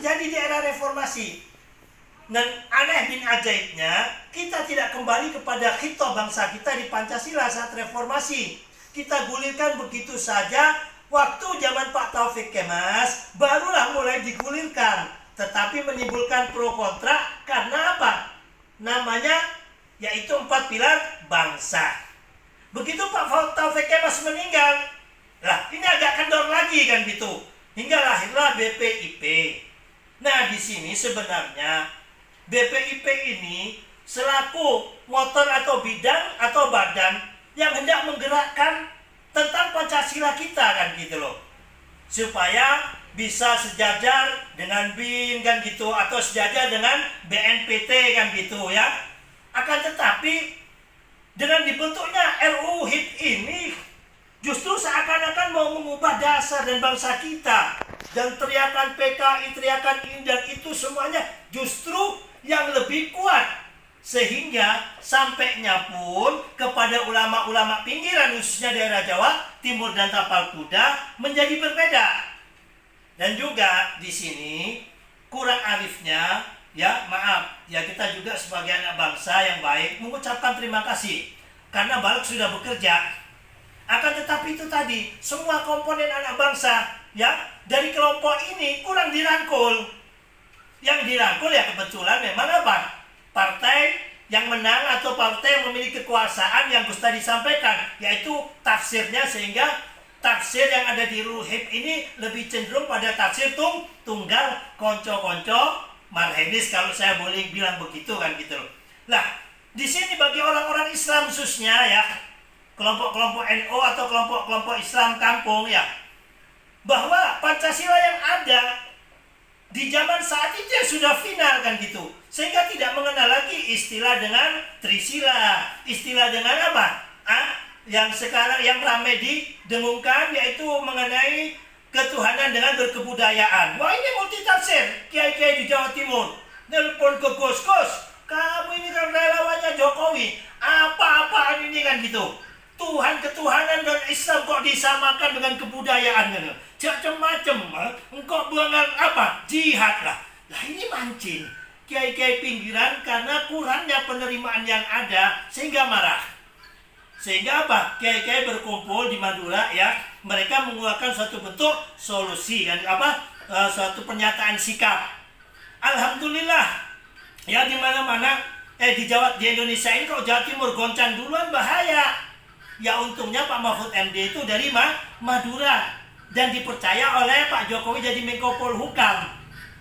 terjadi di era reformasi. Dan aneh bin ajaibnya, kita tidak kembali kepada khitab bangsa kita di Pancasila saat reformasi. Kita gulirkan begitu saja. Waktu zaman Pak Taufik Kemas barulah mulai digulirkan, tetapi menimbulkan pro kontra karena apa? Namanya yaitu 4 pilar bangsa. Begitu Pak Taufik Kemas meninggal, lah ini agak kendor lagi kan gitu, hingga lahirlah BPIP. Nah di sini sebenarnya BPIP ini selaku motor atau bidang atau badan yang hendak menggerakkan tentang Pancasila kita kan gitu loh, supaya bisa sejajar dengan BIN kan gitu, atau sejajar dengan BNPT kan gitu ya. Akan tetapi dengan dibentuknya RUU HIP ini justru seakan-akan mau mengubah dasar dan bangsa kita, dan teriakan PKI, teriakan ini dan itu semuanya justru yang lebih kuat, sehingga sampainya pun kepada ulama-ulama pinggiran khususnya daerah Jawa Timur dan Tapal Kuda menjadi berbeda. Dan juga di sini kurang arifnya ya, maaf ya, kita juga sebagai anak bangsa yang baik mengucapkan terima kasih karena Balek sudah bekerja. Akan tetapi itu tadi, semua komponen anak bangsa ya dari kelompok ini kurang dirangkul. Yang dirangkul ya kebetulan memang apa? Partai yang menang atau partai yang memiliki kekuasaan yang Gus tadi sampaikan, yaitu tafsirnya, sehingga tafsir yang ada di RUU HIP ini lebih cenderung pada tafsir tunggal konco-konco marhenis, kalau saya boleh bilang begitu kan gitu loh. Nah, di sini bagi orang-orang Islam khususnya ya, kelompok-kelompok NU atau kelompok-kelompok Islam kampung ya, bahwa Pancasila yang ada di zaman saat itu ya sudah final kan gitu, sehingga tidak mengenal lagi istilah dengan Trisila, istilah dengan apa? Yang sekarang yang ramai didengungkan yaitu mengenai ketuhanan dengan berkebudayaan. Wah ini multi tafsir, kiai-kiai di Jawa Timur nelpon ke Gus, kamu ini kan relawannya Jokowi, apa-apaan ini kan gitu. Tuhan, ketuhanan dan Islam kok disamakan dengan kebudayaan gitu. Macam-macam, engkau buangan apa? Jihad lah. Lah ini mancing kiai-kiai pinggiran karena kurangnya penerimaan yang ada sehingga marah. Sehingga apa? Kiai-kiai berkumpul di Madura ya, mereka mengeluarkan suatu bentuk solusi kan apa? Suatu pernyataan sikap. Alhamdulillah ya, di mana-mana di Indonesia ini kalau Jawa Timur goncang duluan bahaya. Ya untungnya Pak Mahfud MD itu dari Madura dan dipercaya oleh Pak Jokowi jadi Menko Polhukam.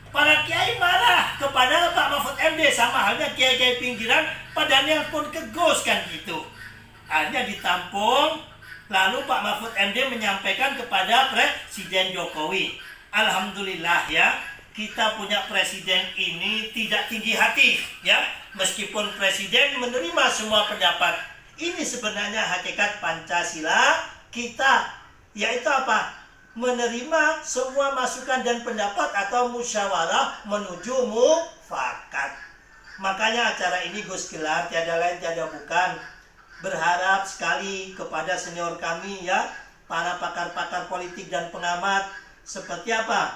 Para kiai marah kepada Pak Mahfud MD, sama halnya kiai-kiai pinggiran pada nelpon ke Gus kan gitu. Akhirnya ditampung, lalu Pak Mahfud MD menyampaikan kepada Presiden Jokowi. Alhamdulillah ya, kita punya presiden ini tidak tinggi hati ya, meskipun presiden menerima semua pendapat. Ini sebenarnya hakikat Pancasila kita, yaitu apa? Menerima semua masukan dan pendapat atau musyawarah menuju mufakat. Makanya acara ini Gus gelar tiada lain tiada bukan, berharap sekali kepada senior kami ya, para pakar-pakar politik dan pengamat seperti apa?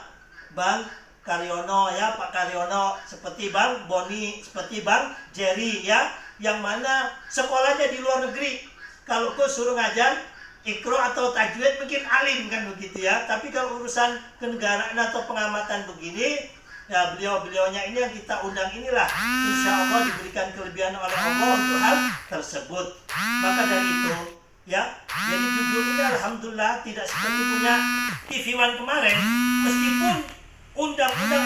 Bang Karyono ya, Pak Karyono, seperti Bang Boni, seperti Bang Jerry ya, yang mana sekolahnya di luar negeri. Kalau kau suruh ngajar Iqro atau tajwid mungkin alim kan begitu ya, tapi kalau urusan kenegaraan atau pengamatan begini ya, beliau-beliaunya ini yang kita undang inilah insya Allah diberikan kelebihan oleh Allah untuk hal tersebut. Maka dari itu ya, jadi judul ini alhamdulillah tidak seperti punya TV One kemarin, meskipun undang-undang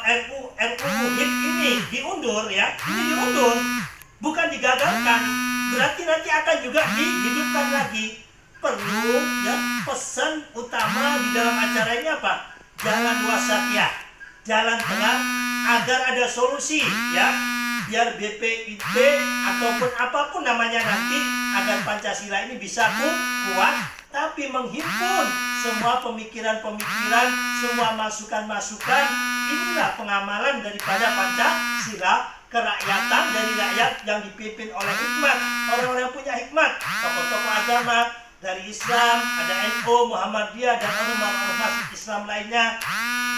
RUU HIP ini diundur ya, ini diundur, bukan digagalkan, berarti nanti akan juga dihidupkan lagi. Perlu ya, pesan utama di dalam acara ini apa? Jalan wasatiyah, jalan tengah, agar ada solusi ya, biar BPIP ataupun apapun namanya nanti, agar Pancasila ini bisa kuat, tapi menghimpun semua pemikiran-pemikiran, semua masukan-masukan. Inilah pengamalan daripada Pancasila, kerakyatan dari rakyat yang dipimpin oleh hikmat, orang-orang yang punya hikmat, tokoh-tokoh agama dari Islam, ada NU, Muhammadiyah dan ormas Islam lainnya,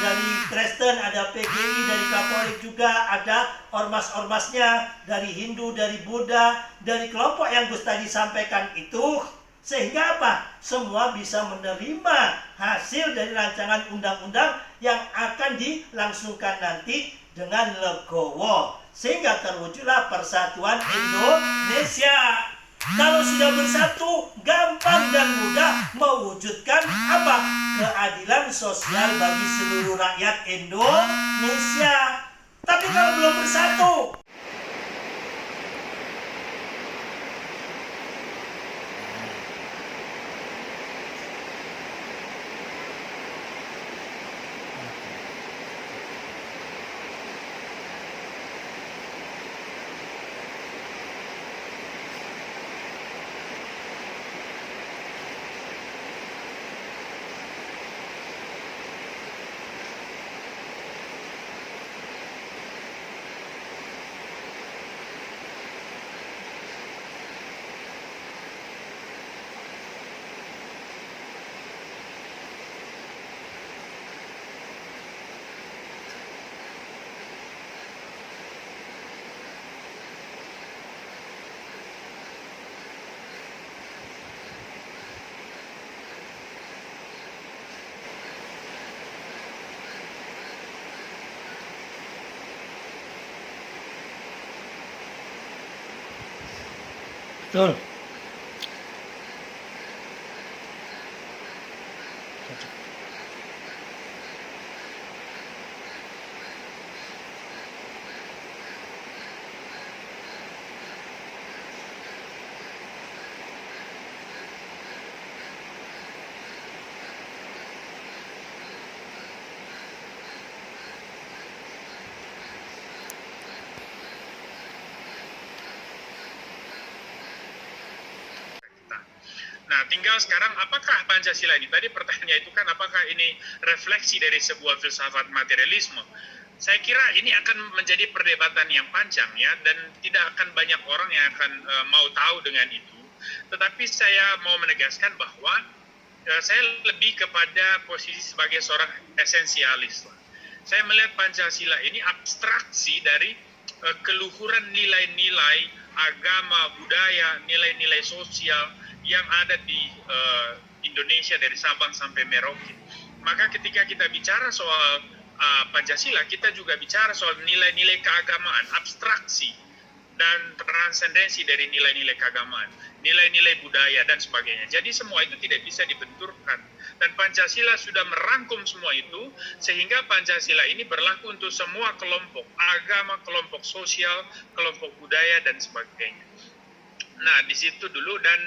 dari Kristen, ada PGI, dari Katolik juga ada ormas-ormasnya, dari Hindu, dari Buddha, dari kelompok yang Gus tadi sampaikan itu. Sehingga apa? Semua bisa menerima hasil dari rancangan undang-undang yang akan dilangsungkan nanti dengan legowo. Sehingga terwujudlah persatuan Indonesia. Kalau sudah bersatu, gampang dan mudah mewujudkan apa? Keadilan sosial bagi seluruh rakyat Indonesia. Tapi kalau belum bersatu, betul. Nah, tinggal sekarang apakah Pancasila ini, tadi pertanyaan itu kan apakah ini refleksi dari sebuah filsafat materialisme? Saya kira ini akan menjadi perdebatan yang panjang ya, dan tidak akan banyak orang yang akan mau tahu dengan itu. Tetapi saya mau menegaskan bahwa saya lebih kepada posisi sebagai seorang esensialis. Saya melihat Pancasila ini abstraksi dari keluhuran nilai-nilai agama, budaya, nilai-nilai sosial yang ada di Indonesia dari Sabang sampai Merauke. Maka ketika kita bicara soal Pancasila, kita juga bicara soal nilai-nilai keagamaan, abstraksi dan transendensi dari nilai-nilai keagamaan, nilai-nilai budaya dan sebagainya. Jadi semua itu tidak bisa dibenturkan. Dan Pancasila sudah merangkum semua itu, sehingga Pancasila ini berlaku untuk semua kelompok agama, kelompok sosial, kelompok budaya dan sebagainya. Nah, di situ dulu, dan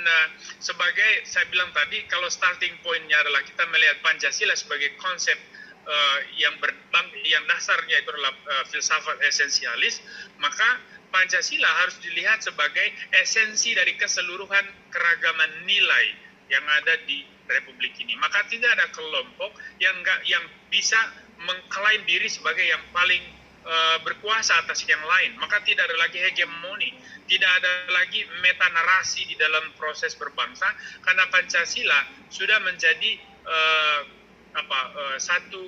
sebagai saya bilang tadi, kalau starting point-nya adalah kita melihat Pancasila sebagai konsep yang dasarnya itu adalah filsafat esensialis, maka Pancasila harus dilihat sebagai esensi dari keseluruhan keragaman nilai yang ada di Republik ini. Maka tidak ada kelompok yang bisa mengklaim diri sebagai yang paling berkuasa atas yang lain. Maka tidak ada lagi hegemoni, tidak ada lagi meta narasi di dalam proses berbangsa, karena Pancasila sudah menjadi satu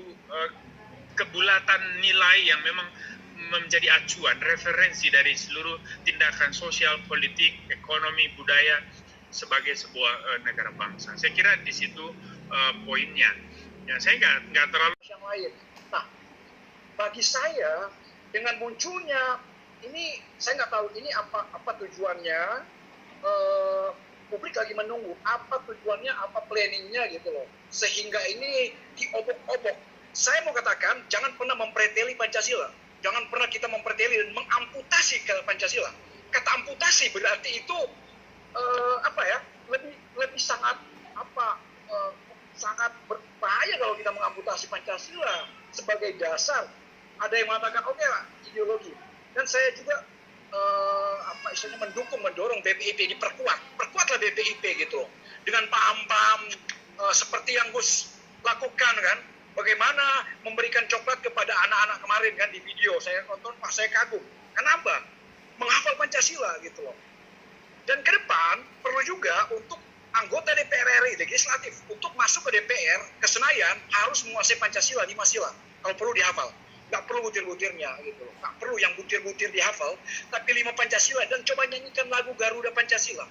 kebulatan nilai yang memang menjadi acuan, referensi dari seluruh tindakan sosial, politik, ekonomi, budaya sebagai sebuah negara bangsa. Saya kira di situ poinnya. Ya, saya nggak terlalu yang lain. Nah, bagi saya dengan munculnya ini, saya nggak tahu ini apa tujuannya. Publik lagi menunggu apa tujuannya, apa planningnya gitu loh, sehingga ini diobok-obok. Saya mau katakan, jangan pernah mempreteli Pancasila, jangan pernah kita mempreteli dan mengamputasi ke Pancasila. Kata amputasi berarti itu lebih sangat sangat berbahaya kalau kita mengamputasi Pancasila sebagai dasar. Ada yang mengatakan oke lah, ideologi, dan saya juga mendorong BPIP perkuatlah BPIP gitu dengan paham-paham seperti yang Gus lakukan kan, bagaimana memberikan coklat kepada anak-anak kemarin kan di video saya nonton, saya kagum. Kenapa? Menghafal Pancasila gitu loh. Dan ke depan perlu juga untuk anggota DPR RI legislatif untuk masuk ke DPR ke Senayan harus menguasai Pancasila 5 sila. Kalau perlu dihafal. Nggak perlu butir-butirnya gitu. Nggak perlu yang butir-butir dihafal, tapi 5 Pancasila, dan coba nyanyikan lagu Garuda Pancasila.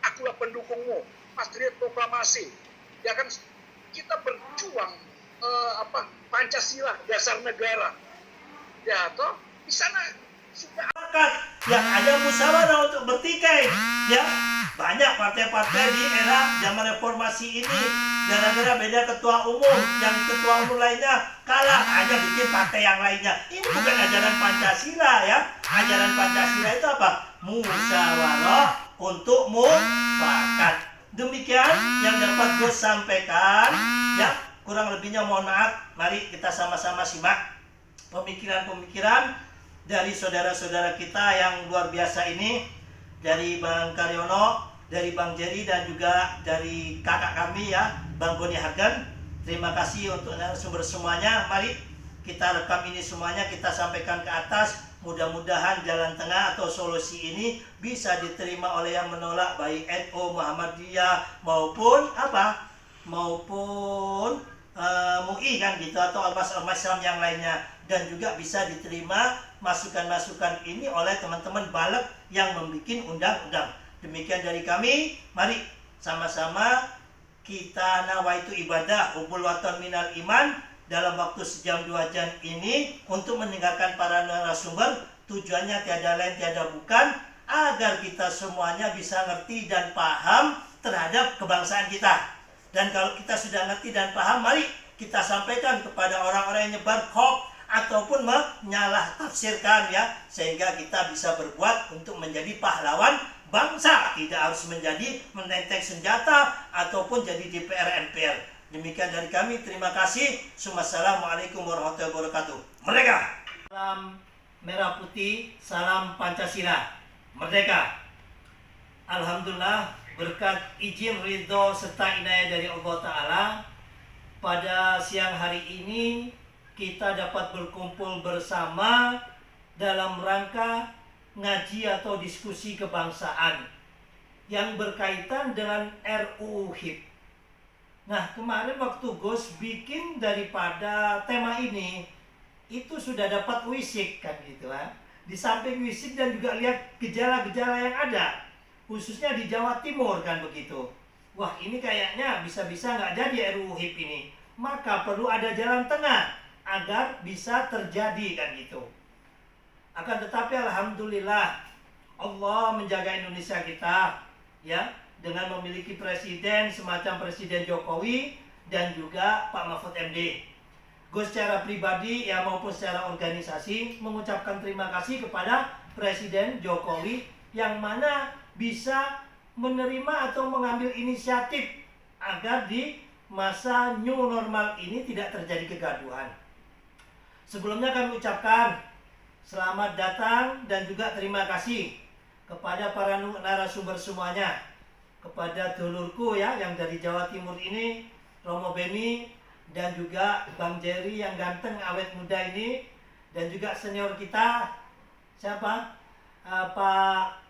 Akulah pendukungmu, Patriot Proklamasi. Ya kan, kita berjuang Pancasila dasar negara. Ya toh, di sana sudah yang ada musyawarah untuk bertikai, ya. Banyak partai-partai di era zaman reformasi ini gara-gara beda ketua umum, yang ketua umum lainnya kalah, hanya bikin partai yang lainnya. Ini bukan ajaran Pancasila, ya. Ajaran Pancasila itu apa? Musyawarah untuk mufakat. Demikian yang dapat gue sampaikan, ya. Kurang lebihnya mohon maaf. Mari kita sama-sama simak pemikiran-pemikiran dari saudara-saudara kita yang luar biasa ini, dari Bang Karyono, dari Bang Jerry, dan juga dari kakak kami, ya, Bang Boni Hagen. Terima kasih untuk narasumber semuanya. Mari kita rekam ini semuanya, kita sampaikan ke atas. Mudah-mudahan jalan tengah atau solusi ini bisa diterima oleh yang menolak, baik NU, Muhammadiyah maupun MUI kan gitu, atau ormas-ormas Islam yang lainnya, dan juga bisa diterima masukan-masukan ini oleh teman-teman balik yang membuat undang-undang. Demikian dari kami. Mari sama-sama kita nawaitu ibadah hubul waton minal iman dalam waktu sejam 2 jam ini untuk mendengarkan para narasumber. Tujuannya tiada lain tiada bukan agar kita semuanya bisa ngerti dan paham terhadap kebangsaan kita. Dan kalau kita sudah ngerti dan paham, mari kita sampaikan kepada orang-orang yang nyebar hoax ataupun menyalah tafsirkan, ya, sehingga kita bisa berbuat untuk menjadi pahlawan bangsa, tidak harus menjadi menenteng senjata ataupun jadi DPR MPR. Demikian dari kami, terima kasih. Wassalamualaikum warahmatullahi wabarakatuh. Merdeka! Salam merah putih, salam Pancasila. Merdeka! Alhamdulillah, berkat izin, ridho, serta inayah dari Allah Ta'ala, pada siang hari ini kita dapat berkumpul bersama dalam rangka ngaji atau diskusi kebangsaan yang berkaitan dengan RUU HIP. Nah, kemarin waktu Gus bikin daripada tema ini, itu sudah dapat wisik kan gitu kan. Di samping wisik dan juga lihat gejala-gejala yang ada, khususnya di Jawa Timur kan begitu. Wah, ini kayaknya bisa-bisa nggak jadi RUU HIP ini. Maka perlu ada jalan tengah agar bisa terjadi kan gitu. Akan tetapi alhamdulillah Allah menjaga Indonesia kita, ya, dengan memiliki presiden semacam Presiden Jokowi dan juga Pak Mahfud MD. Gue secara pribadi, ya, maupun secara organisasi mengucapkan terima kasih kepada Presiden Jokowi yang mana bisa menerima atau mengambil inisiatif agar di masa new normal ini tidak terjadi kegaduhan. Sebelumnya kami ucapkan selamat datang dan juga terima kasih kepada para narasumber semuanya, kepada dulurku, ya, yang dari Jawa Timur ini, Romo Beni, dan juga Bang Jerry yang ganteng awet muda ini, dan juga senior kita siapa, Pak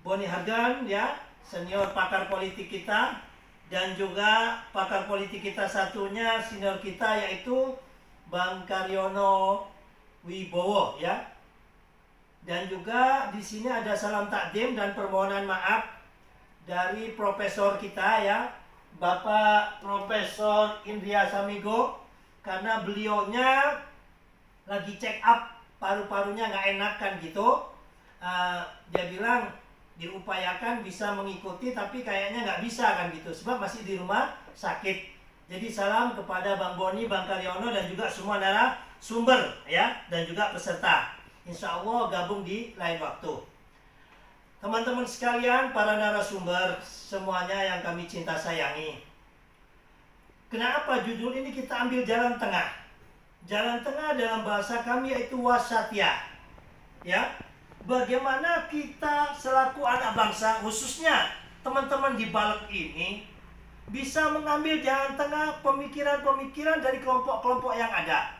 Boni Hagen, ya, senior pakar politik kita, dan juga pakar politik kita satunya senior kita yaitu Bang Karyono Wibowo, ya. Dan juga di sini ada salam takdim dan permohonan maaf dari profesor kita, ya, Bapak Profesor Indria Samigo, karena beliaunya lagi check up paru-parunya nggak enak kan gitu. Dia bilang diupayakan bisa mengikuti tapi kayaknya nggak bisa kan gitu sebab masih di rumah sakit. Jadi salam kepada Bang Boni, Bang Karyono, dan juga semua narasumber, ya, dan juga peserta. Insya Allah gabung di lain waktu. Teman-teman sekalian, para narasumber semuanya yang kami cinta sayangi, kenapa judul ini kita ambil jalan tengah? Jalan tengah dalam bahasa kami yaitu wasatiyah, ya. Bagaimana kita selaku anak bangsa, khususnya teman-teman di balik ini, bisa mengambil jalan tengah pemikiran-pemikiran dari kelompok-kelompok yang ada.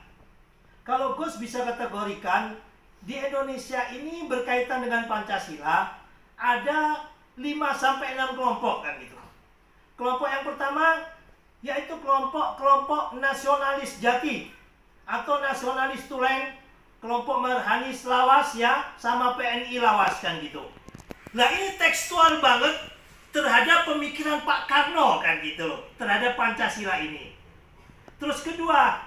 Kalau Gus bisa kategorikan, di Indonesia ini berkaitan dengan Pancasila, ada 5-6 kelompok kan gitu. Kelompok yang pertama yaitu kelompok nasionalis jati atau nasionalis Tulen, kelompok Marhanis Lawas ya, sama PNI Lawas kan gitu. Nah ini tekstual banget terhadap pemikiran Pak Karno kan gitu loh, terhadap Pancasila ini. Terus kedua,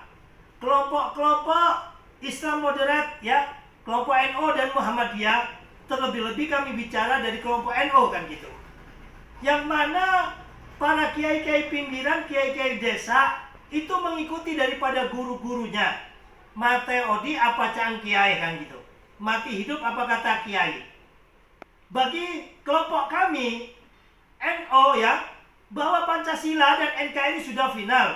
kelompok-kelompok Islam moderat ya, kelompok NU dan Muhammadiyah, terlebih-lebih kami bicara dari kelompok NU kan gitu. Yang mana para kiai-kiai pinggiran, kiai-kiai desa itu mengikuti daripada guru-gurunya. Mate odi apa cang kiai kan gitu. Mati hidup apa kata kiai. Bagi kelompok kami NU ya, bahwa Pancasila dan NKRI sudah final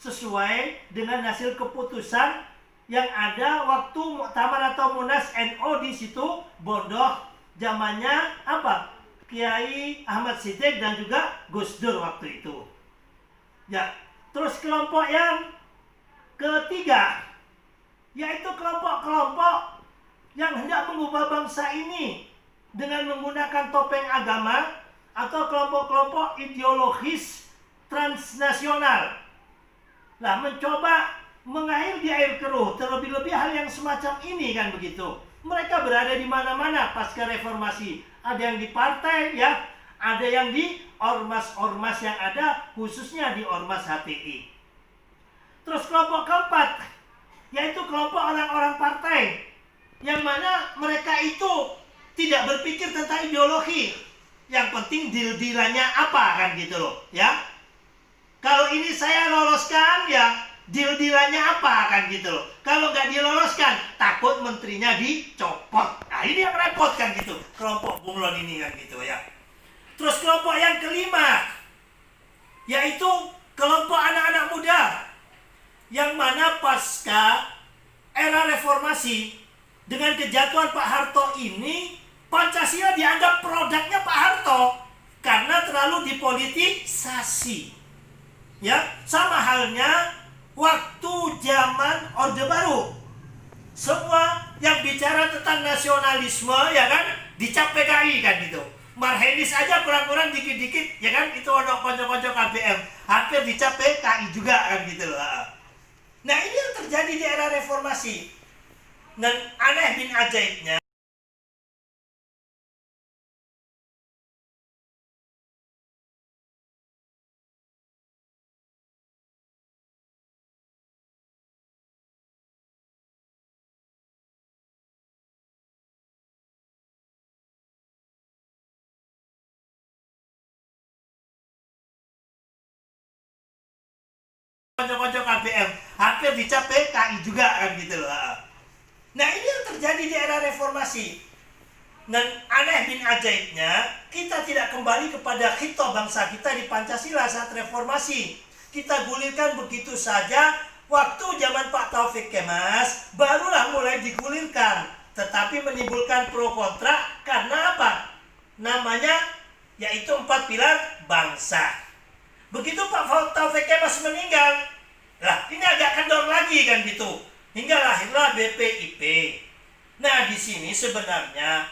sesuai dengan hasil keputusan yang ada waktu muktamar atau munas NU di situ Bondoh, zamannya apa? Kiai Ahmad Siddiq dan juga Gus Dur waktu itu. Ya, terus kelompok yang ketiga yaitu kelompok-kelompok yang hendak mengubah bangsa ini dengan menggunakan topeng agama atau kelompok-kelompok ideologis transnasional. Nah, mencoba mengair di air keruh, terlebih-lebih hal yang semacam ini kan begitu. Mereka berada di mana-mana pasca reformasi. Ada yang di partai ya, ada yang di ormas-ormas yang ada, khususnya di ormas HTI. Terus kelompok keempat, yaitu kelompok orang-orang partai, yang mana mereka itu tidak berpikir tentang ideologi. Yang penting deal-dealannya apa kan gitu loh ya. Kalau ini saya loloskan ya, deal-dealannya apa kan gitu loh. Kalau nggak diloloskan, takut menterinya dicopot. Nah ini yang repot kan gitu, kelompok bunglon ini kan gitu ya. Terus kelompok yang kelima, yaitu kelompok anak-anak muda, yang mana pasca era reformasi dengan kejatuhan Pak Harto ini, Pancasila dianggap produknya Pak Harto karena terlalu dipolitisasi. Ya, sama halnya waktu zaman Orde Baru. Semua yang bicara tentang nasionalisme ya kan dicap PKI kan gitu. Marhenis aja kurang-kurang dikit-dikit ya kan, itu ono konco-konco KBM hampir dicap PKI juga kan gitu loh. Nah ini yang terjadi di era reformasi. Dan aneh bin ajaibnya, konco-konco KBM hampir dicap PKI juga kan gitu loh. Nah ini yang terjadi di era reformasi. Dan aneh bin ajaibnya, kita tidak kembali kepada khito bangsa kita di Pancasila saat reformasi. Kita gulirkan begitu saja. Waktu zaman Pak Taufik Kemas barulah mulai digulirkan, tetapi menimbulkan pro kontra karena apa? Namanya yaitu 4 pilar bangsa. Begitu Pak Taufik Kemas meninggal, lah ini agak kendor lagi kan gitu. Hingga lahirlah BPIP. Nah di sini sebenarnya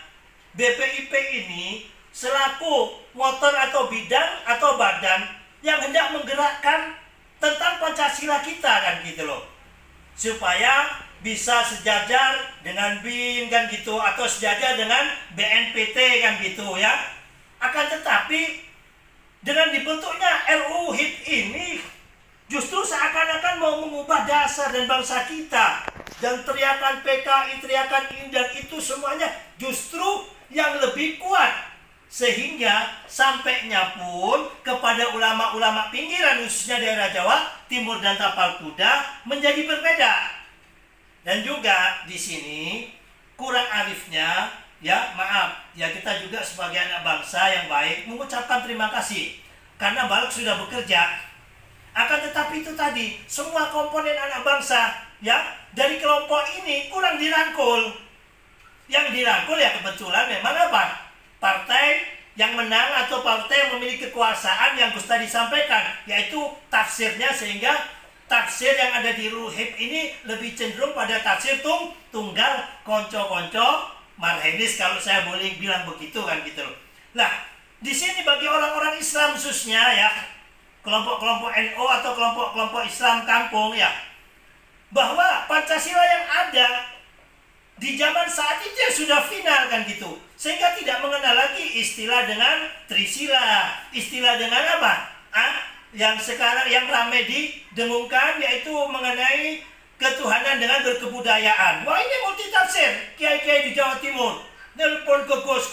BPIP ini selaku motor atau bidang atau badan yang hendak menggerakkan tentang Pancasila kita kan gitu loh. Supaya bisa sejajar dengan BIN kan gitu, atau sejajar dengan BNPT kan gitu ya. Akan tetapi dengan dibentuknya RUU HIP ini justru seakan-akan mau mengubah dasar dan bangsa kita. Dan teriakan PKI, teriakan ini dan itu semuanya justru yang lebih kuat. Sehingga sampainya pun kepada ulama-ulama pinggiran khususnya daerah Jawa Timur dan Tapal Kuda menjadi berbeda. Dan juga di sini kurang arifnya ya, maaf ya, kita juga sebagai anak bangsa yang baik mengucapkan terima kasih karena balik sudah bekerja. Akan tetapi itu tadi, semua komponen anak bangsa ya dari kelompok ini kurang dirangkul. Yang dirangkul ya kebetulan memang apa? Partai yang menang atau partai yang memiliki kekuasaan yang Gus tadi sampaikan, yaitu tafsirnya, sehingga tafsir yang ada di RUHIP ini lebih cenderung pada tafsir tunggal konco-konco marhenis, kalau saya boleh bilang begitu kan gitu loh. Nah, di sini bagi orang-orang Islam khususnya ya, kelompok-kelompok NU atau kelompok-kelompok Islam kampung ya, bahwa Pancasila yang ada di zaman saat itu yang sudah final kan gitu, sehingga tidak mengenal lagi istilah dengan Trisila, istilah dengan apa? Yang sekarang yang ramai didengungkan yaitu mengenai ketuhanan dengan berkebudayaan. Wah, ini multitafsir. Kiai-kiai di Jawa Timur nelpon ke Gus,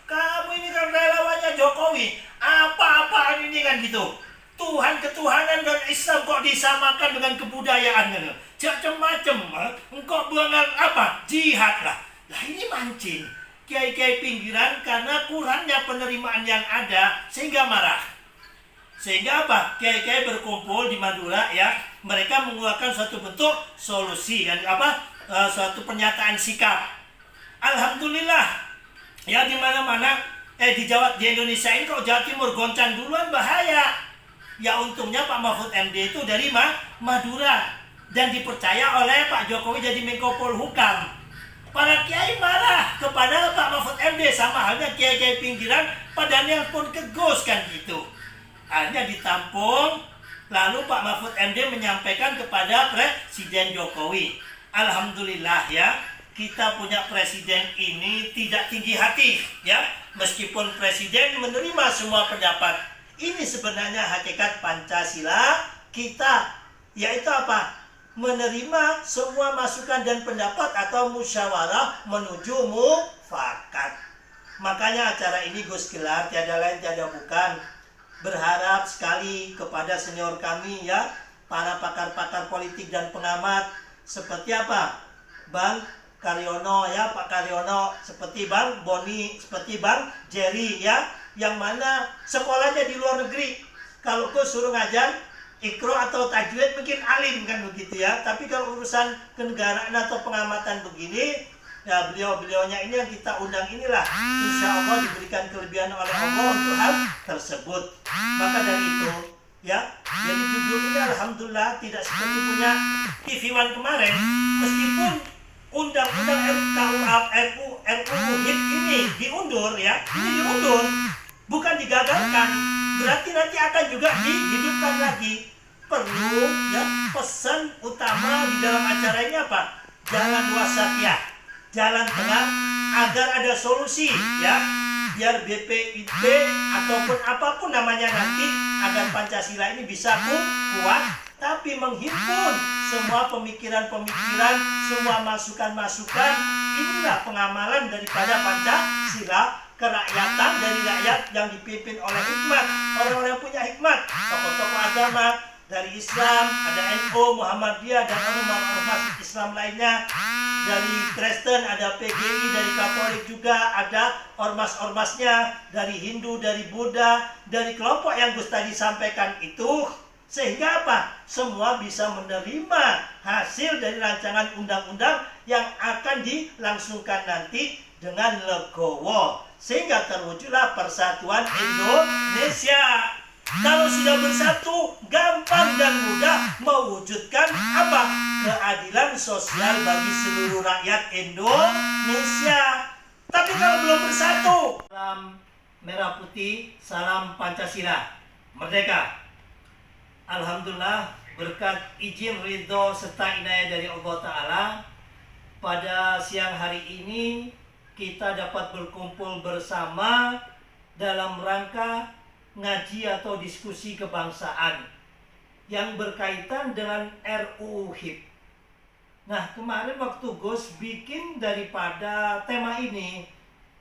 kamu ini kan relawannya Jokowi, apa-apaan ini kan gitu. Tuhan, ketuhanan dan Islam kok disamakan dengan kebudayaan gitu. Macam-macam, engkau buangan apa? Jihad lah. Nah, ini mancing kiai-kiai pinggiran karena kurangnya penerimaan yang ada sehingga marah. Sehingga apa? Kiai-kiai berkumpul di Madura ya, mereka mengeluarkan suatu bentuk solusi kan suatu pernyataan sikap. Alhamdulillah ya, di mana-mana di Indonesia ini kalau Jawa Timur goncang duluan bahaya. Ya untungnya Pak Mahfud MD itu dari Madura dan dipercaya oleh Pak Jokowi jadi Menko Polhukam. Para kiai marah kepada Pak Mahfud MD, sama halnya kiai-kiai pinggiran pada nelpon ke Gus kan gitu. Akhirnya ditampung, lalu Pak Mahfud MD menyampaikan kepada Presiden Jokowi. Alhamdulillah ya, kita punya presiden ini tidak tinggi hati ya, meskipun presiden menerima semua pendapat. Ini sebenarnya hakikat Pancasila kita, yaitu apa? Menerima semua masukan dan pendapat atau musyawarah menuju mufakat. Makanya acara ini Gus gelar tiada lain tiada bukan, berharap sekali kepada senior kami ya, para pakar-pakar politik dan pengamat seperti apa? Bang Karyono ya, Pak Karyono, seperti Bang Boni, seperti Bang Jerry ya, yang mana sekolahnya di luar negeri. Kalau gue suruh ngajar Iqro atau tajwid mungkin alim kan begitu ya, tapi kalau urusan kenegaraan atau pengamatan begini ya, beliau-beliaunya ini yang kita undang inilah insya Allah diberikan kelebihan oleh Allah untuk hal tersebut. Maka dari itu ya, jadi judul ini alhamdulillah tidak seperti punya TV One kemarin, meskipun undang-undang RUU HIP ini diundur ya, ini diundur, bukan digagalkan, berarti nanti akan juga dihidupkan lagi. Perlu ya, pesan utama di dalam acara ini apa? Jalan wasatiyah, jalan tengah, agar ada solusi ya, biar BPIP ataupun apapun namanya nanti, agar Pancasila ini bisa kuat, tapi menghimpun semua pemikiran-pemikiran, semua masukan-masukan. Inilah pengamalan daripada Pancasila, kerakyatan dari rakyat yang dipimpin oleh hikmat, orang-orang yang punya hikmat, tokoh-tokoh agama dari Islam, ada NU, Muhammadiyah, dan ormas Islam lainnya. Dari Kristen ada PGI, dari Katolik juga ada ormas-ormasnya, dari Hindu, dari Buddha, dari kelompok yang Gus tadi sampaikan itu. Sehingga apa? Semua bisa menerima hasil dari rancangan undang-undang yang akan dilangsungkan nanti dengan legowo. Sehingga terwujudlah persatuan Indonesia. Kalau sudah bersatu, gampang dan mudah mewujudkan apa? Keadilan sosial bagi seluruh rakyat Indonesia. Tapi kalau belum bersatu, salam merah putih, salam Pancasila, merdeka. Alhamdulillah, berkat izin ridho serta inayah dari Allah Ta'ala, pada siang hari ini kita dapat berkumpul bersama dalam rangka ngaji atau diskusi kebangsaan yang berkaitan dengan RUU HIP. Nah, kemarin waktu Gus bikin daripada tema ini,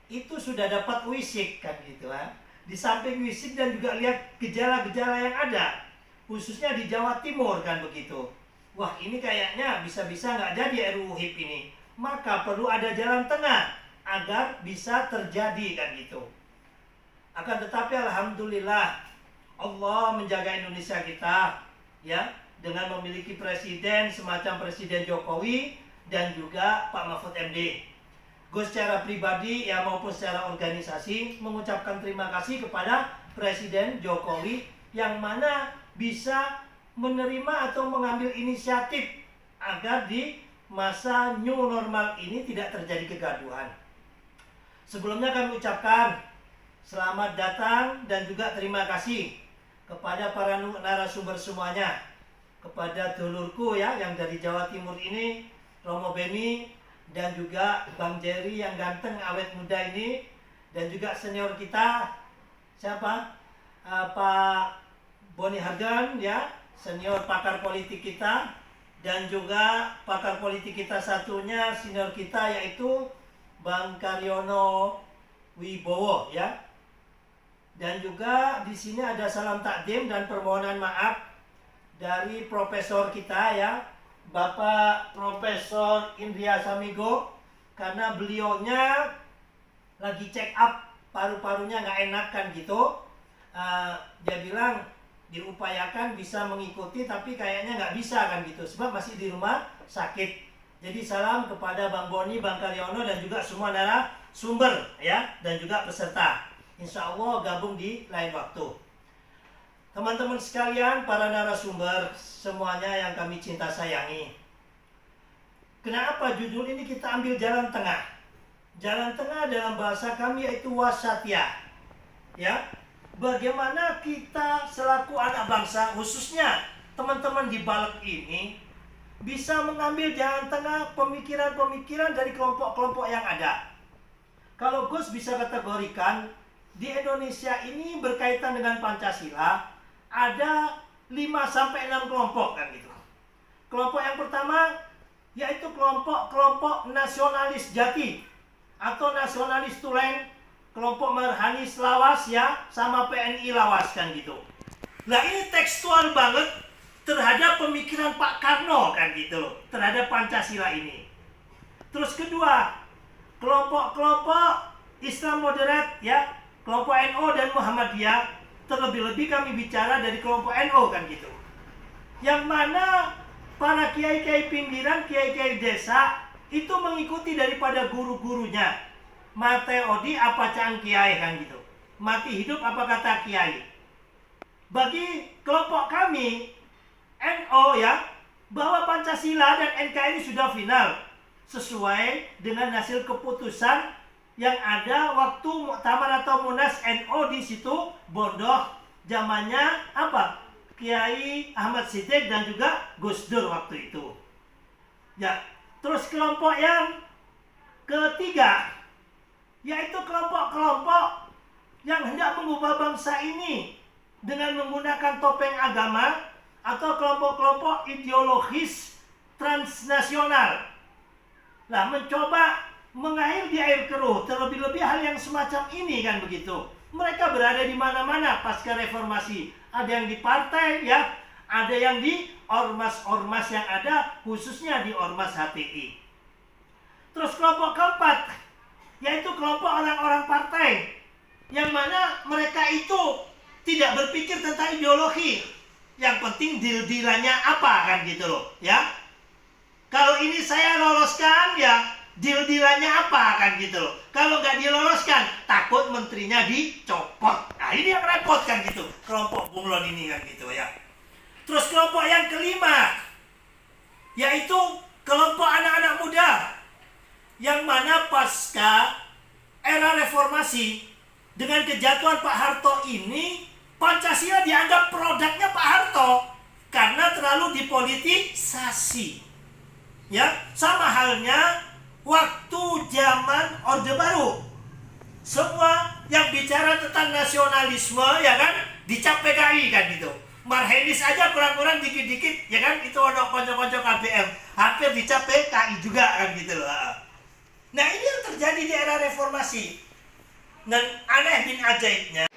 itu sudah dapat wisik kan gitu kan. Di samping wisik dan juga lihat gejala-gejala yang ada, khususnya di Jawa Timur kan begitu. Wah, ini kayaknya bisa-bisa nggak jadi RUU HIP ini. Maka perlu ada jalan tengah agar bisa terjadi kan gitu. Akan tetapi alhamdulillah Allah menjaga Indonesia kita ya, dengan memiliki presiden semacam Presiden Jokowi dan juga Pak Mahfud MD. Gus secara pribadi ya maupun secara organisasi mengucapkan terima kasih kepada Presiden Jokowi yang mana bisa menerima atau mengambil inisiatif agar di masa new normal ini tidak terjadi kegaduhan. Sebelumnya kami ucapkan selamat datang dan juga terima kasih kepada para narasumber semuanya. kepada dulurku ya yang dari Jawa Timur ini, Romo Beni, dan juga Bang Jerry yang ganteng awet muda ini, dan juga senior kita siapa? Pak Boni Hargan ya, senior pakar politik kita, dan juga pakar politik kita satunya senior kita yaitu Bang Karyono Wibowo ya. Dan juga di sini ada salam takdim dan permohonan maaf dari profesor kita ya, Bapak Profesor Indria Samigo, karena beliaunya lagi check up paru-parunya nggak enak kan gitu. Dia bilang diupayakan bisa mengikuti tapi kayaknya nggak bisa kan gitu sebab masih di rumah sakit. Jadi salam kepada Bang Boni, Bang Karyono, dan juga semua narasumber ya, dan juga peserta. Insya Allah gabung di lain waktu. Teman-teman sekalian, para narasumber semuanya yang kami cinta sayangi, kenapa judul ini kita ambil jalan tengah? Jalan tengah dalam bahasa kami yaitu wasatiyah ya. Bagaimana kita selaku anak bangsa, khususnya teman-teman di Balek ini, bisa mengambil jalan tengah pemikiran-pemikiran dari kelompok-kelompok yang ada. Kalau Gus bisa kategorikan, di Indonesia ini berkaitan dengan Pancasila ada 5-6 kelompok kan gitu. Kelompok yang pertama yaitu kelompok nasionalis jati atau nasionalis tulen, kelompok Marhanis Lawas ya, sama PNI Lawas kan gitu. Nah ini tekstual banget terhadap pemikiran Pak Karno kan gitu, terhadap Pancasila ini. Terus kedua, kelompok-kelompok Islam moderat ya, kelompok NU dan Muhammadiyah, terlebih-lebih kami bicara dari kelompok NU kan gitu. Yang mana para kiai-kiai pinggiran, kiai-kiai desa itu mengikuti daripada guru-gurunya. Mate odi apa cang kiai kan gitu. Mati hidup apa kata kiai. Bagi kelompok kami NU ya, bahwa Pancasila dan NKRI sudah final sesuai dengan hasil keputusan yang ada waktu muktamar atau munas NU di situ Bondoh, zamannya apa? Kiai Ahmad Siddiq dan juga Gus Dur waktu itu. Ya, terus kelompok yang ketiga yaitu kelompok-kelompok yang hendak mengubah bangsa ini dengan menggunakan topeng agama atau kelompok-kelompok ideologis transnasional. Nah, mencoba mengair di air keruh, terlebih-lebih hal yang semacam ini kan begitu. Mereka berada di mana-mana pasca reformasi. Ada yang di partai ya, ada yang di ormas-ormas yang ada, khususnya di ormas HTI. Terus kelompok keempat, yaitu kelompok orang-orang partai, yang mana mereka itu tidak berpikir tentang ideologi. Yang penting deal-dealannya apa kan gitu loh ya. Kalau ini saya loloskan ya, deal-dealannya apa kan gitu loh. Kalau nggak diloloskan, takut menterinya dicopot. Nah ini yang repot kan gitu, kelompok bunglon ini kan gitu ya. Terus kelompok yang kelima, yaitu kelompok anak-anak muda, yang mana pasca era reformasi dengan kejatuhan Pak Harto ini, Pancasila dianggap produknya Pak Harto karena terlalu dipolitisasi. Ya, sama halnya waktu zaman Orde Baru. Semua yang bicara tentang nasionalisme ya kan dicap PKI kan gitu. Marhenis aja kurang-kurang dikit-dikit ya kan, itu ono konco-konco KBM hampir dicap PKI juga kan gitu loh. Nah ini yang terjadi di era reformasi. Dan aneh bin ajaibnya,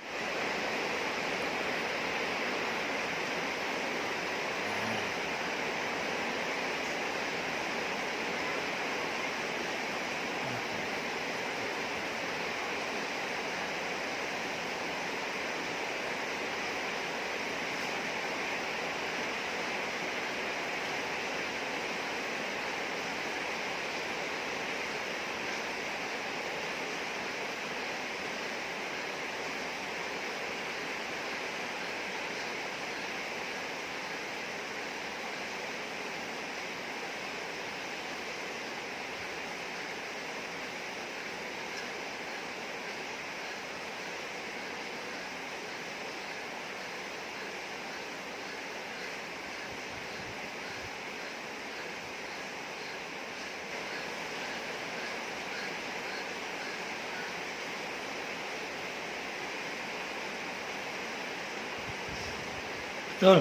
Betul.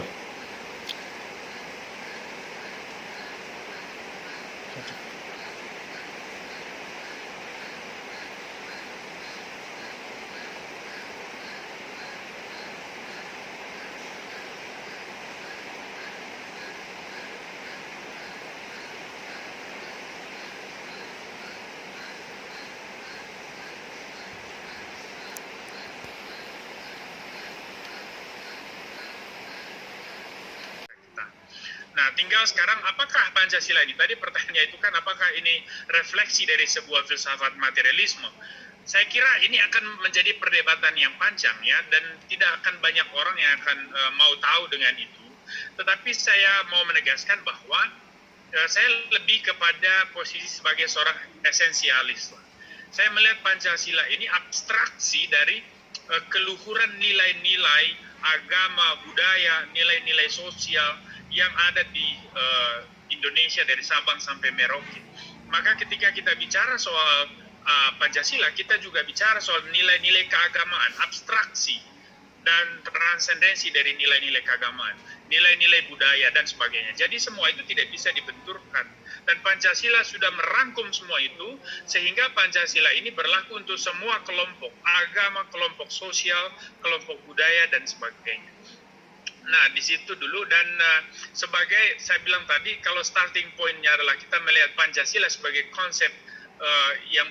Nah, tinggal sekarang apakah Pancasila ini? Tadi pertanyaannya itu kan apakah ini refleksi dari sebuah filsafat materialisme? Saya kira ini akan menjadi perdebatan yang panjang ya, dan tidak akan banyak orang yang akan mau tahu dengan itu. Tetapi saya mau menegaskan bahwa saya lebih kepada posisi sebagai seorang esensialis. Saya melihat Pancasila ini abstraksi dari keluhuran nilai-nilai agama, budaya, nilai-nilai sosial yang ada di Indonesia dari Sabang sampai Merauke. Maka ketika kita bicara soal Pancasila, kita juga bicara soal nilai-nilai keagamaan, abstraksi dan transendensi dari nilai-nilai keagamaan, nilai-nilai budaya dan sebagainya. Jadi semua itu tidak bisa dibenturkan. Dan Pancasila sudah merangkum semua itu, sehingga Pancasila ini berlaku untuk semua kelompok agama, kelompok sosial, kelompok budaya dan sebagainya. Nah, di situ dulu, dan sebagai saya bilang tadi, kalau starting point-nya adalah kita melihat Pancasila sebagai konsep yang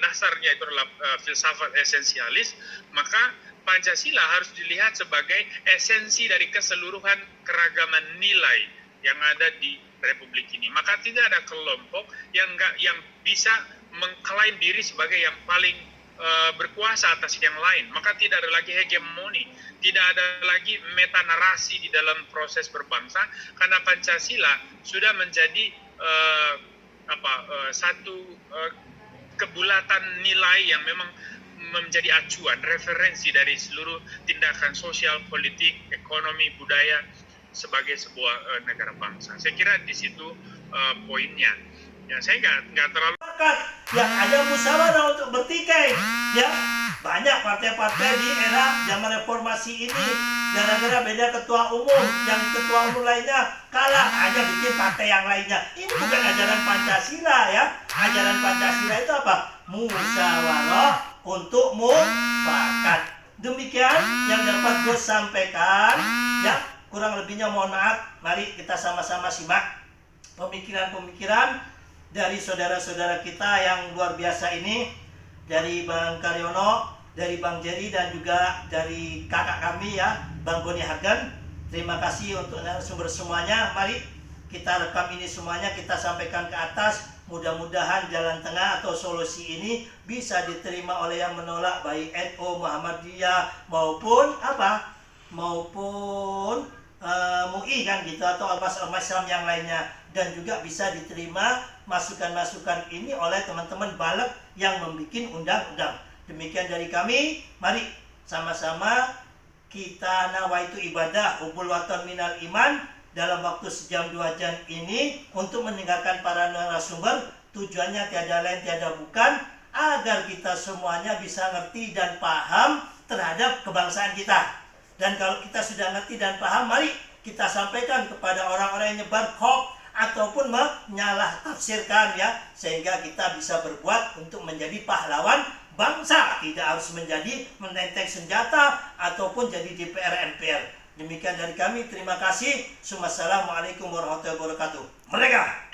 dasarnya itu adalah filsafat esensialis, maka Pancasila harus dilihat sebagai esensi dari keseluruhan keragaman nilai yang ada di Republik ini. Maka tidak ada kelompok yang bisa mengklaim diri sebagai yang paling berkuasa atas yang lain. Maka tidak ada lagi hegemoni, tidak ada lagi metanarasi di dalam proses berbangsa, karena Pancasila sudah menjadi satu kebulatan nilai yang memang menjadi acuan, referensi dari seluruh tindakan sosial, politik, ekonomi, budaya sebagai sebuah negara bangsa. Saya kira di situ poinnya. Ya, saya nggak terlalu yang ada musyawarah untuk bertikai, ya. Banyak partai-partai di era zaman reformasi ini gara-gara beda ketua umum, yang ketua umum lainnya kalah, hanya bikin partai yang lainnya. Ini bukan ajaran Pancasila, ya. Ajaran Pancasila itu apa? Musyawarah untuk mufakat. Demikian yang dapat gue sampaikan, ya. Kurang lebihnya mohon maaf. Mari kita sama-sama simak pemikiran-pemikiran dari saudara-saudara kita yang luar biasa ini, dari Bang Karyono, dari Bang Jerry, dan juga dari kakak kami ya, Bang Boni Hagen. Terima kasih untuk narasumber semuanya. Mari kita rekam ini semuanya, kita sampaikan ke atas. Mudah-mudahan jalan tengah atau solusi ini bisa diterima oleh yang menolak, baik NU, Muhammadiyah maupun MUI kan gitu, atau ormas-ormas Islam yang lainnya, dan juga bisa diterima masukan-masukan ini oleh teman-teman balik yang membuat undang-undang. Demikian dari kami, mari sama-sama kita nawaitu ibadah hubul waton minal iman dalam waktu sejam 2 jam ini untuk mendengarkan para narasumber. Tujuannya tiada lain tiada bukan agar kita semuanya bisa ngerti dan paham terhadap kebangsaan kita. Dan kalau kita sudah ngerti dan paham, mari kita sampaikan kepada orang-orang yang nyebar hoax ataupun menyalah tafsirkan, ya, sehingga kita bisa berbuat untuk menjadi pahlawan bangsa, tidak harus menjadi menenteng senjata ataupun jadi DPR MPR. Demikian dari kami, terima kasih. Wassalamualaikum warahmatullahi wabarakatuh. Merdeka!